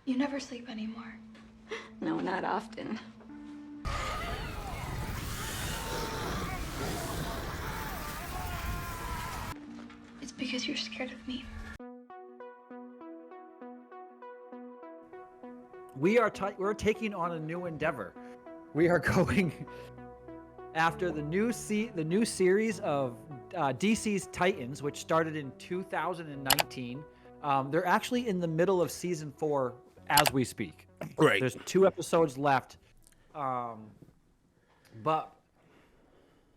You never sleep anymore. No, not often. It's because you're scared of me. We're taking on a new endeavor. We are going after the new series of DC's Titans, which started in 2019. They're actually in the middle of season 4 as we speak. Right. There's 2 episodes left. But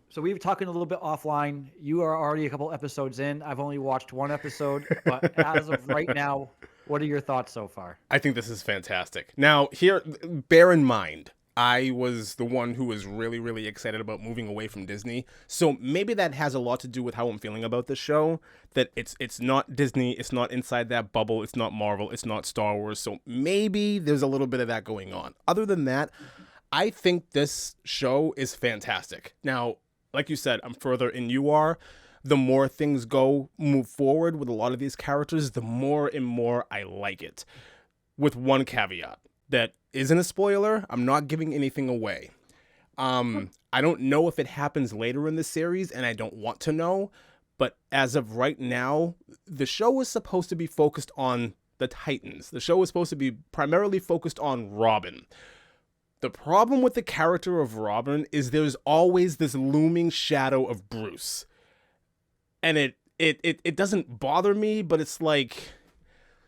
so we've talking a little bit offline. You are already a couple episodes in. I've only watched 1 episode, but as of right now, what are your thoughts so far? I think this is fantastic. Now, here, bear in mind, I was the one who was really, really excited about moving away from Disney. So maybe that has a lot to do with how I'm feeling about the show. That it's not Disney, it's not inside that bubble, it's not Marvel, it's not Star Wars. So maybe there's a little bit of that going on. Other than that, I think this show is fantastic. Now, like you said, I'm further in you are. The more things move forward with a lot of these characters, the more and more I like it. With one caveat that isn't a spoiler. I'm not giving anything away. I don't know if it happens later in the series, and I don't want to know. But as of right now, the show is supposed to be focused on the Titans. The show is supposed to be primarily focused on Robin. The problem with the character of Robin is there's always this looming shadow of Bruce. And it doesn't bother me, but it's like,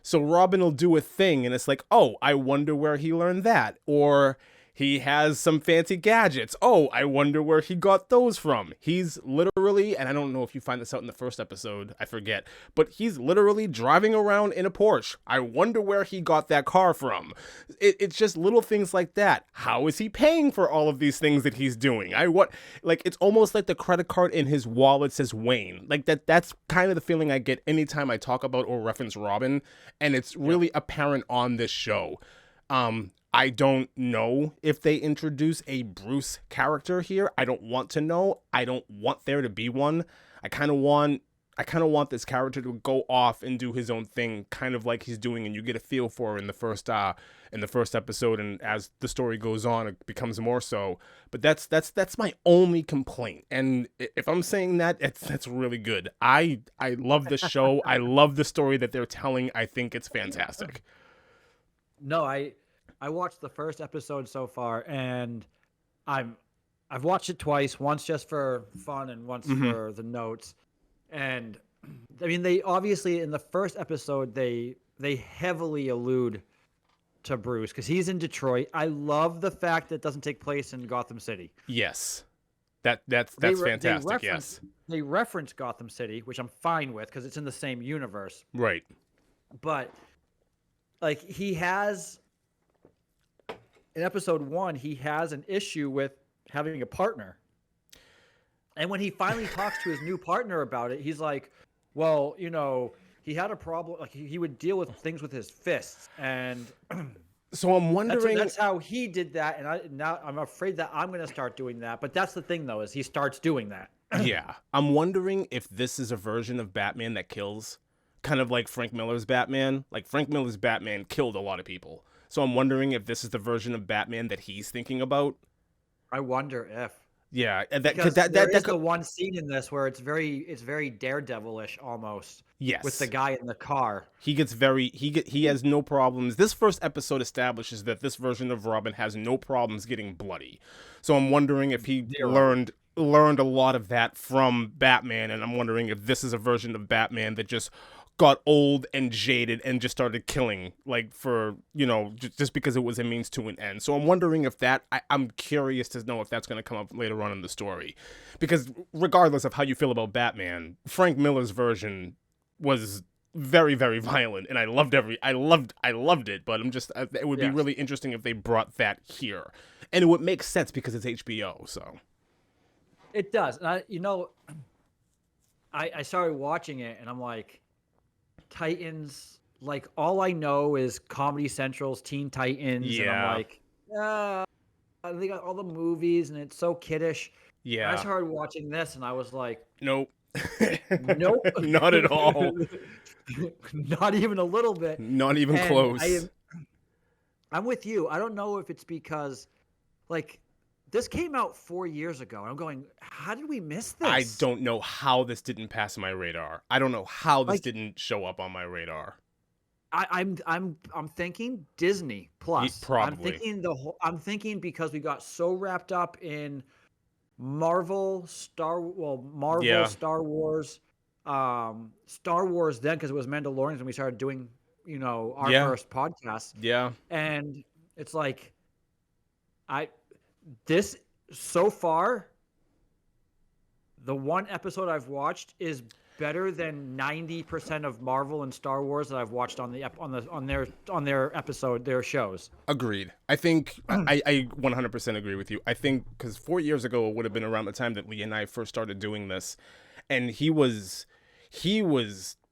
so Robin will do a thing and it's like, oh, I wonder where he learned that. Or he has some fancy gadgets. Oh, I wonder where he got those from. He's literally, and I don't know if you find this out in the first episode, I forget, but he's literally driving around in a Porsche. I wonder where he got that car from. It's just little things like that. How is he paying for all of these things that he's doing? It's almost like the credit card in his wallet says Wayne. Like that's kind of the feeling I get anytime I talk about or reference Robin, and it's really apparent on this show. I don't know if they introduce a Bruce character here. I don't want to know. I don't want there to be one. I kind of want this character to go off and do his own thing, kind of like he's doing, and you get a feel for in the first episode, and as the story goes on, it becomes more so. But that's my only complaint. And if I'm saying that, that's really good. I love the show. I love the story that they're telling. I think it's fantastic. No, I watched the first episode so far, and I've watched it twice, once just for fun and once for the notes. And I mean, they obviously in the first episode they heavily allude to Bruce because he's in Detroit. I love the fact that it doesn't take place in Gotham City. Yes, that's fantastic. Yes, they reference Gotham City, which I'm fine with because it's in the same universe. Right. But like he has. In episode 1, he has an issue with having a partner. And when he finally talks to his new partner about it, he's like, well, he had a problem. Like he would deal with things with his fists. And so I'm wondering. That's how he did that. And now I'm afraid that I'm going to start doing that. But that's the thing, though, is he starts doing that. Yeah. I'm wondering if this is a version of Batman that kills. Kind of like Frank Miller's Batman. Like Frank Miller's Batman killed a lot of people. So I'm wondering if this is the version of Batman that he's thinking about. I wonder if. Yeah, because there is the one scene in this where it's very Daredevil-ish almost. Yes. With the guy in the car. He has no problems. This first episode establishes that this version of Robin has no problems getting bloody. So I'm wondering if he learned a lot of that from Batman, and I'm wondering if this is a version of Batman that just got old and jaded and just started killing, like for, just because it was a means to an end. So I'm wondering if I'm curious to know if that's going to come up later on in the story. Because regardless of how you feel about Batman, Frank Miller's version was very, very violent, and I loved it, but it would be really interesting if they brought that here. And it would make sense because it's HBO, so. It does. And I started watching it, and I'm like, Titans, like all I know is Comedy Central's Teen Titans. Yeah. And I'm like, they got all the movies and it's so kiddish. Yeah. And I started watching this and I was like, nope. Nope. Not at all. Not even a little bit. Not even close. I'm with you. I don't know if it's because, like, this came out 4 years ago. And I'm going, how did we miss this? I don't know how this didn't pass my radar. I don't know how this Like- didn't show up on my radar. I'm thinking Disney Plus. Probably. I'm thinking because we got so wrapped up in Marvel, Star Yeah. Star Wars, Star Wars then because it was Mandalorians when we started doing, our Yeah. first podcast. Yeah. And it's like this so far, the one episode I've watched is better than 90% of Marvel and Star Wars that I've watched on their shows. Agreed. I think I 100% agree with you. I think because 4 years ago it would have been around the time that Lee and I first started doing this, and he was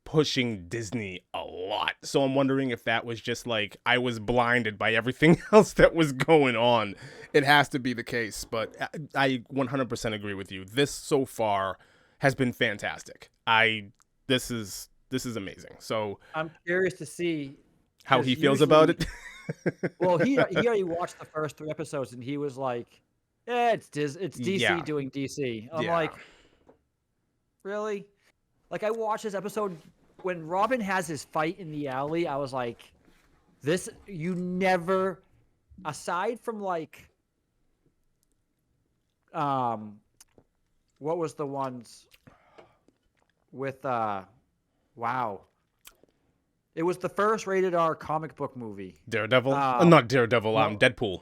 pushing Disney a lot. So I'm wondering if that was just like I was blinded by everything else that was going on. It has to be the case, but I 100% agree with you. This so far has been fantastic. This is amazing. So I'm curious to see how 'cause he feels about it. Well, he already watched the first 3 episodes and he was like, "Yeah, it's DC Yeah. doing DC." I'm Yeah. like, "Really?" Like I watched this episode when Robin has his fight in the alley. I was like, "This you never, aside from like, what was the ones with wow." It was the first rated R comic book movie. Daredevil? Um, Not Daredevil, no. Deadpool.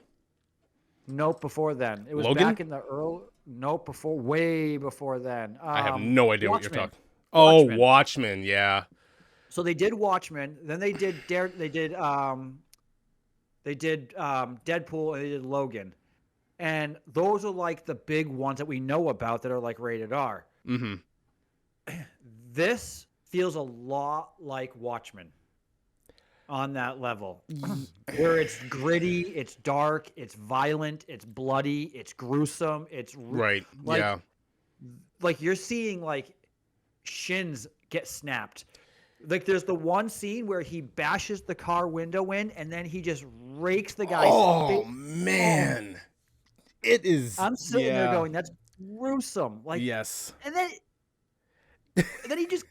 Nope, before then. It was Logan? back in the early. Nope, way before then. I have no idea what you're Watchmen. talking. Oh, Watchmen. Watchmen, yeah. So they did Watchmen. Then they did Deadpool and they did Logan, and those are like the big ones that we know about that are like rated R. Mm-hmm. This feels a lot like Watchmen on that level, where it's gritty, it's dark, it's violent, it's bloody, it's gruesome, it's Right. like, yeah. like you're seeing like shins get snapped. Like there's the one scene where he bashes the car window in and then he just rakes the guy's Oh face. man, it is. I'm sitting yeah. there going, that's gruesome. Like, yes. and then he just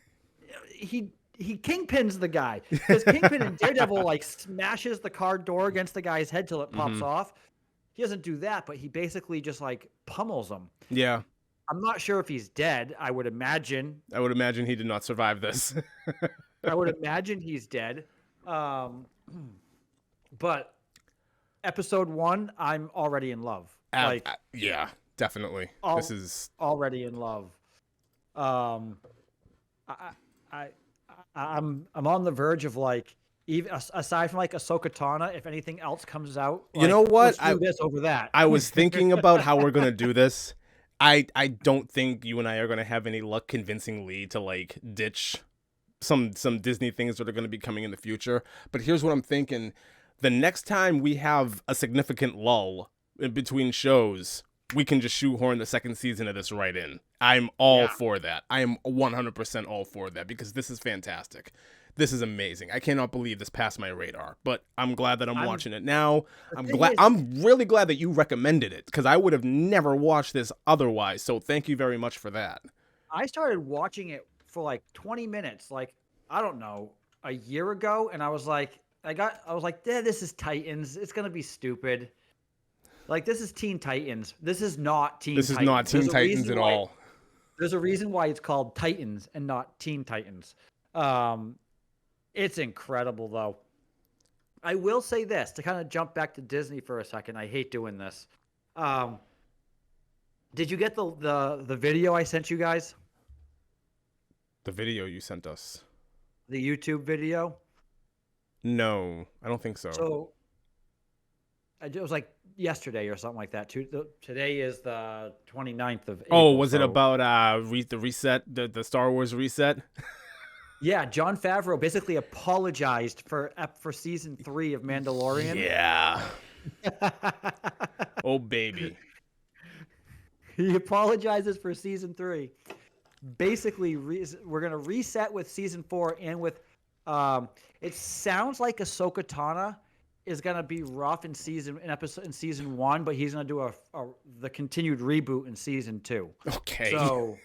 he kingpins the guy because Kingpin in Daredevil like smashes the car door against the guy's head till it pops off. He doesn't do that, but he basically just like pummels him. Yeah. I'm not sure if he's dead. I would imagine he did not survive this. I would imagine he's dead. But episode 1, I'm already in love. Yeah, definitely. This is already in love. I'm on the verge of like, even aside from like Ahsoka Tano, if anything else comes out, You know what? Let's do this over that. I was thinking about how we're gonna do this. I don't think you and I are gonna have any luck convincing Lee to like ditch some Disney things that are gonna be coming in the future. But here's what I'm thinking: the next time we have a significant lull in between shows, we can just shoehorn the second season of this right in. I'm all for that. I am 100% all for that because this is fantastic. This is amazing. I cannot believe this passed my radar, but I'm glad that I'm watching it now. I'm really glad that you recommended it because I would have never watched this otherwise. So thank you very much for that. I started watching it for like 20 minutes, like, I don't know, a year ago. And I was like, this is Titans. It's going to be stupid. Like, this is Teen Titans. This is not Teen Titans. This is not Teen Titans at all. There's a reason why it's called Titans and not Teen Titans. It's incredible, though. I will say this, to kind of jump back to Disney for a second. I hate doing this. Did you get the video I sent you guys? The video you sent us. The YouTube video? No, I don't think so. So, it was like yesterday or something like that. Today is the 29th of April. Oh, was it about the reset, the Star Wars reset? Yeah, Jon Favreau basically apologized for season 3 of Mandalorian. Yeah. Oh, baby. He apologizes for season 3. Basically, we're going to reset with season 4 and with it sounds like Ahsoka Tano is gonna be rough in season 1, but he's gonna do the continued reboot in season 2. Okay. So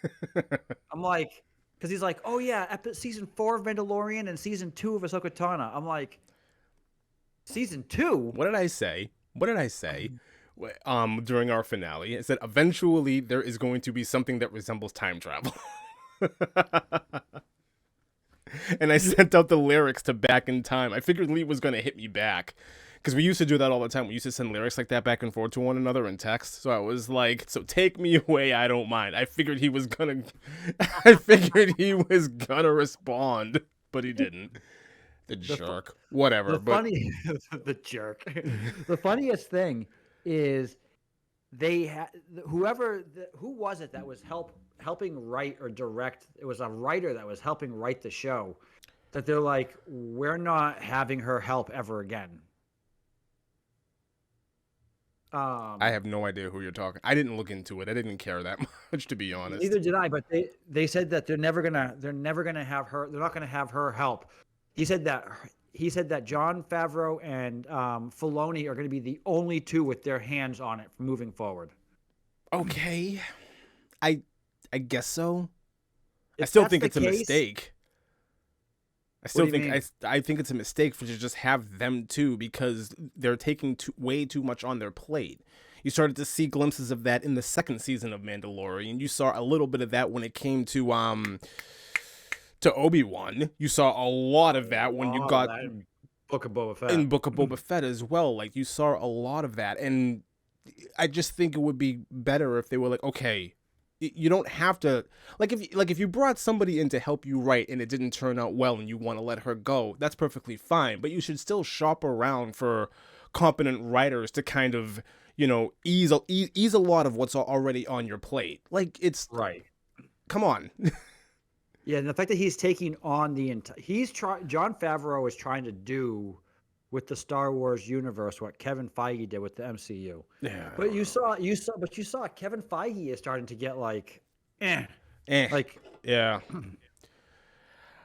I'm like, because he's like, oh yeah, season 4 of Mandalorian and season 2 of Ahsoka Tano. I'm like, season 2? What did I say? During our finale, I said eventually there is going to be something that resembles time travel. And I sent out the lyrics to Back in Time. I figured Lee was going to hit me back. Because we used to do that all the time. We used to send lyrics like that back and forth to one another in text. So I was like, so take me away, I don't mind. I figured he was gonna respond, but he didn't. The jerk. Whatever. The jerk. The funniest thing is who was it that was helping write or direct? It was a writer that was helping write the show. That they're like, we're not having her help ever again. I have no idea who you're talking. I didn't look into it. I didn't care that much, to be honest. Neither did I. But they said that they're never gonna have her. They're not gonna have her help. He said that Jon Favreau and Filoni are going to be the only two with their hands on it moving forward. Okay, I guess so. I still think it's a mistake. I think it's a mistake to just have them two, because they're taking way too much on their plate. You started to see glimpses of that in the second season of Mandalorian. You saw a little bit of that when it came to Obi-Wan. You saw a lot of that when you got in Book of Boba Fett. In Book of Boba Fett as well. Like, you saw a lot of that, and I just think it would be better if they were like, okay, you don't have to, if you brought somebody in to help you write and it didn't turn out well and you want to let her go, that's perfectly fine. But you should still shop around for competent writers to kind of, ease a lot of what's already on your plate. Like, it's right. Come on. Yeah, and the fact that he's taking on Jon Favreau is trying to do with the Star Wars universe what Kevin Feige did with the MCU. Yeah. But you saw Kevin Feige is starting to get like, like, yeah,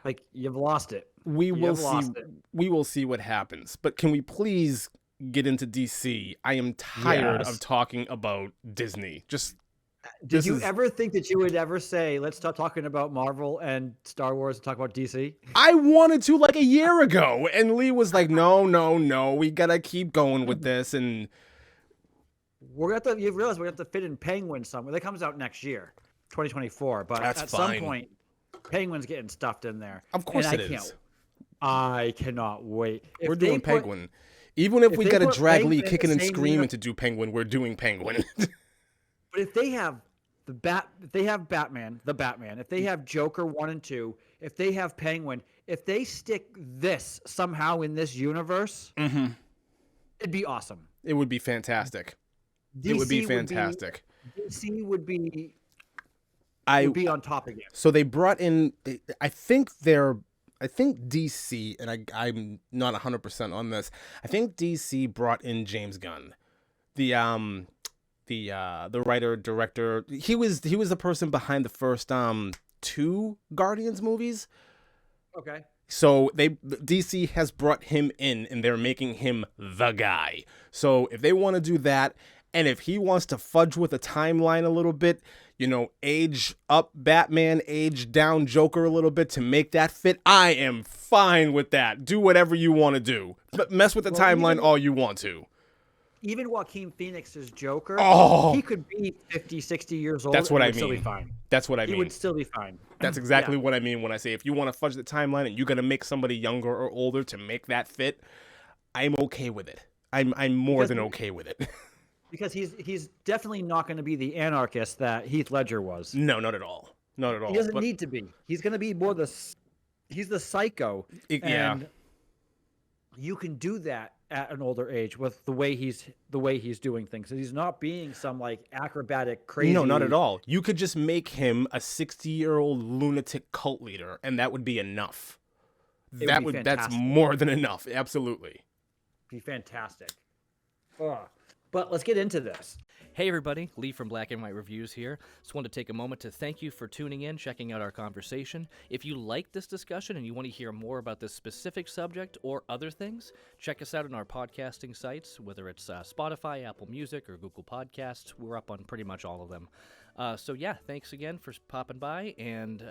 like you've lost it. We will see what happens. But can we please get into DC? I am tired of talking about Disney. Did you ever think that you would ever say, let's stop talking about Marvel and Star Wars and talk about DC? I wanted to like a year ago, and Lee was like, no, we gotta keep going with this. And you realize we're gonna have to fit in Penguin somewhere. That comes out next year, 2024. But at some point, Penguin's getting stuffed in there. Of course it is. I cannot wait. We're doing Penguin. Even if we gotta drag Lee kicking and screaming to do Penguin, we're doing Penguin. But if they have if they have Batman, if they have Joker 1 and 2, if they have Penguin, if they stick this somehow in this universe, it'd be awesome. It would be fantastic. DC would be on top again. So they brought in, I think DC, and I'm not 100% on this. I think DC brought in James Gunn, the writer director. He was the person behind the first 2 Guardians movies. Okay. So DC has brought him in, and they're making him the guy. So if they want to do that, and if he wants to fudge with a timeline a little bit, age up Batman, age down Joker a little bit to make that fit, I am fine with that. Do whatever you want to do. Mess with the timeline all you want to. Even Joaquin Phoenix's Joker, he could be 50, 60 years old. That's what I mean. Still be fine. That's what I mean. He would still be fine. That's exactly what I mean when I say if you want to fudge the timeline and you're going to make somebody younger or older to make that fit, I'm okay with it. I'm more than okay with it. Because he's definitely not going to be the anarchist that Heath Ledger was. No, not at all. Not at all. He doesn't need to be. He's going to be more he's the psycho. And you can do that at an older age with the way he's doing things. He's not being some like acrobatic crazy. No, not at all. You could just make him a 60-year-old lunatic cult leader, and that would be enough. That's more than enough. Absolutely. Be fantastic. Ugh. But let's get into this. Hey everybody, Lee from Black and White Reviews here. Just wanted to take a moment to thank you for tuning in, checking out our conversation. If you like this discussion and you want to hear more about this specific subject or other things, check us out on our podcasting sites, whether it's Spotify, Apple Music, or Google Podcasts. We're up on pretty much all of them. So yeah, thanks again for popping by, and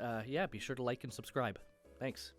be sure to like and subscribe. Thanks.